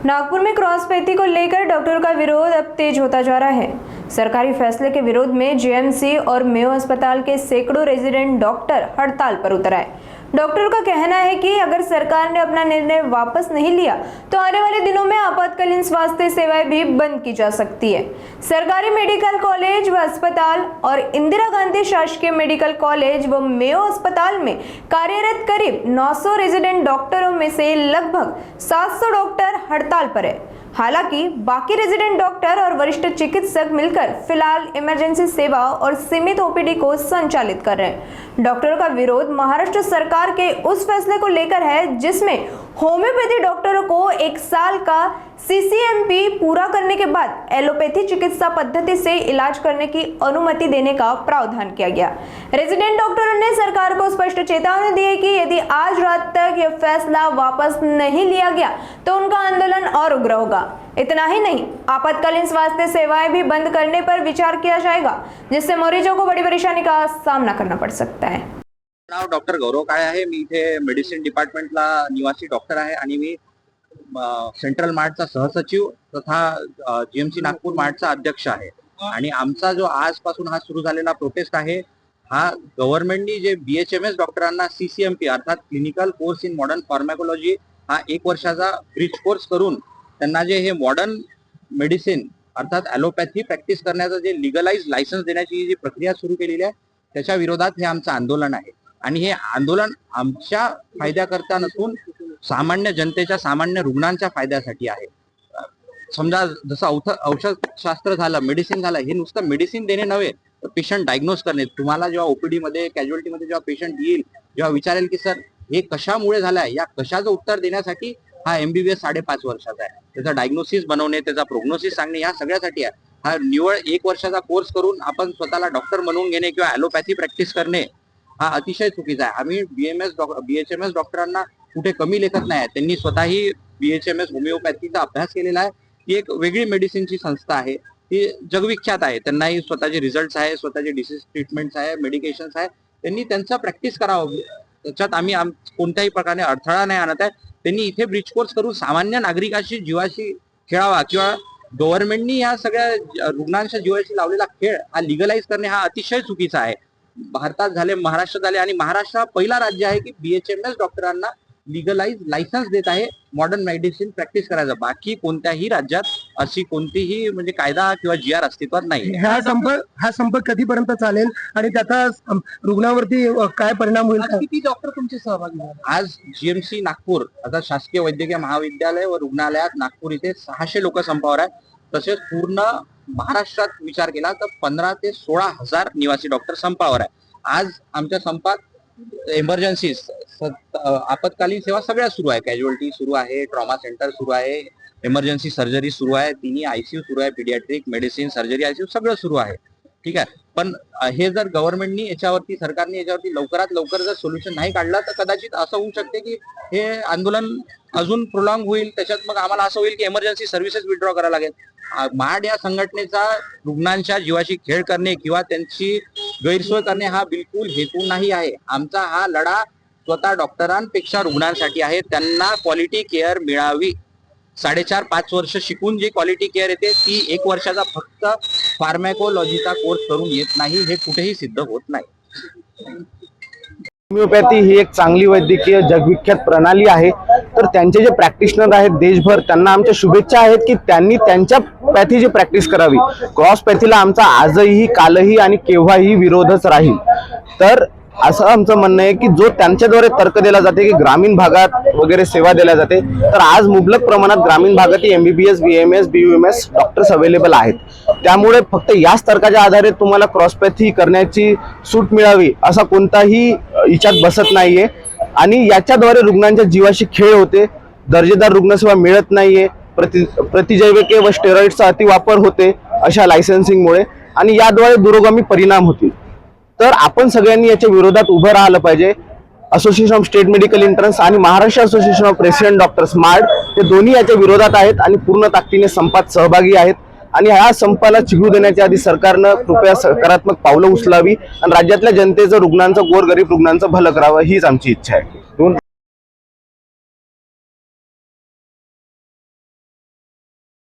नागपुर में क्रॉसपैथी को लेकर डॉक्टरों का विरोध अब तेज होता जा रहा है। सरकारी फैसले के विरोध में जीएमसी और मेयो अस्पताल के सैकड़ों रेजिडेंट डॉक्टर हड़ताल पर उतर आए। डॉक्टरों का कहना है कि अगर सरकार ने अपना निर्णय वापस नहीं लिया तो आने वाले दिनों में आपातकालीन स्वास्थ्य सेवाएं भी बंद की जा सकती है। सरकारी मेडिकल कॉलेज व अस्पताल और इंदिरा गांधी शासकीय मेडिकल कॉलेज व मेयो अस्पताल में कार्यरत करीब 900 रेजिडेंट डॉक्टरों में से लगभग 700 डॉक्टर हड़ताल पर है। हालांकि बाकी रेजिडेंट डॉक्टर और वरिष्ठ चिकित्सक मिलकर फिलहाल इमरजेंसी सेवा और सीमित ओपीडी को संचालित कर रहे हैं। डॉक्टरों का विरोध महाराष्ट्र सरकार के उस फैसले को लेकर है जिसमें होम्योपैथी डॉक्टरों को 1 साल का सीसीएमपी पूरा करने के बाद एलोपैथी चिकित्सा पद्धति से इलाज करने की अनुमति देने का प्रावधान किया गया। रेजिडेंट डॉक्टरों ने सरकार को स्पष्ट चेतावनी दी है कि यदि आज रात तक यह फैसला वापस नहीं लिया गया तो उनका आंदोलन और उग्र होगा। इतना ही नहीं, आपातकालीन स्वास्थ्य सेवाएं भी बंद करने पर विचार किया जाएगा, जिससे मरीजों को बड़ी परेशानी का सामना करना पड़ सकता है। नाव डॉक्टर गौरव काळे आहे। मी इथे मेडिसिन डिपार्टमेंटला निवासी डॉक्टर आहे आणि मी सेंट्रल मार्टचा सहसचिव तथा जीएमसी नागपूर मार्टचा अध्यक्ष आहे। आणि आमचा जो आजपासून हा सुरू झालेला प्रोटेस्ट आहे हा गव्हर्नमेंटनी जे बीएचएमएस डॉक्टरांना सीसीएमपी अर्थात clinical course in modern pharmacology हा 1 वर्षाचा ब्रिज कोर्स करून त्यांना जे हे मॉडर्न मेडिसिन अर्थात ॲलोपॅथी प्रॅक्टिस करण्याचं जे लिगलाइज लायसन्स देण्याची जी प्रक्रिया सुरू केलेली आहे त्याच्या विरोधात हे आमचं आंदोलन आहे। आणि हे आंदोलन आमच्या फायद्याकरता नसून सामान्य जनतेच्या सामान्य रुग्णांच्या फायद्यासाठी आहे। समजा जसं औषधशास्त्र झालं, मेडिसिन झालं, हे नुसतं मेडिसिन देणे नव्हे तर पेशंट डायग्नोज करणे। तुम्हाला जेव्हा ओपीडी मध्ये कॅज्युअलिटी मध्ये जेव्हा पेशंट येईल, जेव्हा विचारेल की सर हे कशामुळे झालंय, या कशाचं उत्तर देण्यासाठी हा एमबीबीएस 5.5 वर्षाचा आहे। त्याचा डायग्नोसिस बनवणे, त्याचा प्रोग्नोसिस सांगणे या सगळ्यासाठी आहे। हा निवळ 1 वर्षाचा कोर्स करून आपण स्वतःला डॉक्टर बनवून घेणे किंवा ॲलोपॅथी प्रॅक्टिस करणे हा अतिशय चुकीचा आहे। आम्ही बीएचएमएस डॉक्टरांना कुठे कमी लेखत नाही। त्यांनी स्वतःही बीएचएमएस होमिओपॅथीचा अभ्यास केलेला आहे। ती एक वेगळी मेडिसिनची संस्था आहे, ती जगविख्यात आहे। त्यांनाही स्वतःचे रिझल्ट्स आहे, स्वतःचे डिसीज ट्रीटमेंट्स आहे, मेडिकेशन्स आहे। त्यांनी त्यांचा प्रॅक्टिस करावं, त्याच्यात आम्ही कोणत्याही प्रकारे अडथळा नाही आणत आहे। त्यांनी इथे ब्रिज कोर्स करून सामान्य नागरिकांशी जीवाशी खेळावा किंवा गव्हर्नमेंटनी या सगळ्या रुग्णांच्या जीवाशी लावलेला खेळ हा लिगलाइज करणे हा अतिशय चुकीचा आहे। भारतात झाले, महाराष्ट्र झाले आणि महाराष्ट्र हा पहिला राज्य आहे की बीएचएमएस डॉक्टरांना लिगलाइज लायसन्स देत आहे मॉडर्न मेडिसिन प्रॅक्टिस करायचं। बाकी कोणत्याही राज्यात अशी कोणतीही म्हणजे कायदा किंवा जीआर अस्तित्वात नाही। हा संप कधीपर्यंत चालेल आणि त्याचा रुग्णावरती काय परिणाम होईल? किती डॉक्टर तुमचे सहभागी झाले? आज जीएमसी नागपूर आता शासकीय वैद्यकीय महाविद्यालय व रुग्णालयात नागपूर इथे 600 लोक संपावर आहेत। तसेच पूर्ण महाराष्ट्रात विचार केला तर 15 ते 16 हजार निवासी डॉक्टर संपावर आहे। आज आमच्या संपात इमर्जन्सी आपत्कालीन सेवा सगळ्या सुरू आहे। कॅज्युअलिटी सुरू आहे, ट्रॉमा सेंटर सुरू आहे, इमर्जन्सी सर्जरी सुरू आहे, तिन्ही आयसीयू सुरू आहे, पीडियाट्रिक मेडिसिन सर्जरी आयसीयू सगळं सुरू आहे। ठीक आहे, पण हे जर गव्हर्नमेंटनी याच्यावरती सरकारने याच्यावरती लवकरात लवकर जर सोल्युशन नाही काढलं तर कदाचित असं होऊ शकते की हे आंदोलन अजून प्रोलॉंग होईल। त्याच्यात मग आम्हाला असं होईल की इमर्जन्सी सर्व्हिसेस विड्रॉ करावं लागेल। मार्ड या संघटनेचा रुग्णांच्या जीवाशी खेळ करणे किंवा त्यांची गैरसोय करणे हा बिलकुल हेतू नाही आहे। आमचा हा लढा स्वतः डॉक्टरांपेक्षा रुग्णांसाठी आहे। त्यांना क्वालिटी केअर मिळावी। 4.5-5 वर्ष शिकून जी क्वालिटी केअर येते ती 1 वर्षाचा फक्त फार्मॅकोलॉजीचा कोर्स करून येत नाही, हे कुठेही सिद्ध होत नाही। होमिओपॅथी ही एक चांगली वैद्यकीय जगविख्यात प्रणाली आहे। तर त्यांचे जे प्रॅक्टिशनर आहेत देशभर त्यांना आमच्या शुभेच्छा आहेत की त्यांनी त्यांच्या पॅथीची प्रॅक्टिस करावी। क्रॉस पॅथीला आमचा आजही, कालही आणि केव्हाही विरोधच राहील। तर असं आमचं म्हणणं आहे की जो त्यांच्याद्वारे तर्क दिला जाते की ग्रामीण भागात वगैरे सेवा दिल्या जाते, तर आज मुबलक प्रमाणात ग्रामीण भागात MBBS, BMS, BUMS doctors available आहेत। त्यामुळे फक्त याच तर्काच्या आधारे तुम्हाला क्रॉसपॅथी करण्याची सूट मिळावी असा कोणताही विचार बसत नाहीये। आणि याच्याद्वारे रुग्णांच्या जीवाशी खेळ होते, दर्जेदार रुग्णसेवा मिळत नाहीये, प्रतिजैविके व स्टेरॉइडचा अतिवापर होते अशा लायसन्सिंगमुळे आणि याद्वारे दुरोगामी परिणाम होतील। तर आपण सगळ्यांनी याच्या विरोधात उभं राहिलं पाहिजे। Association of state medical interns आणि Maharashtra association of resident doctors MARD हे दोन्ही याच्या विरोधात आहेत आणि पूर्ण ताकदीने संपात सहभागी आहेत। आणि ह्या संपाला चिघळू देण्याच्या आधी सरकारनं कृपया सकारात्मक पावलं उचलावी आणि राज्यातल्या जनतेचं, रुग्णांचं, गोरगरीब रुग्णांचं भलं करावं हीच आमची इच्छा आहे।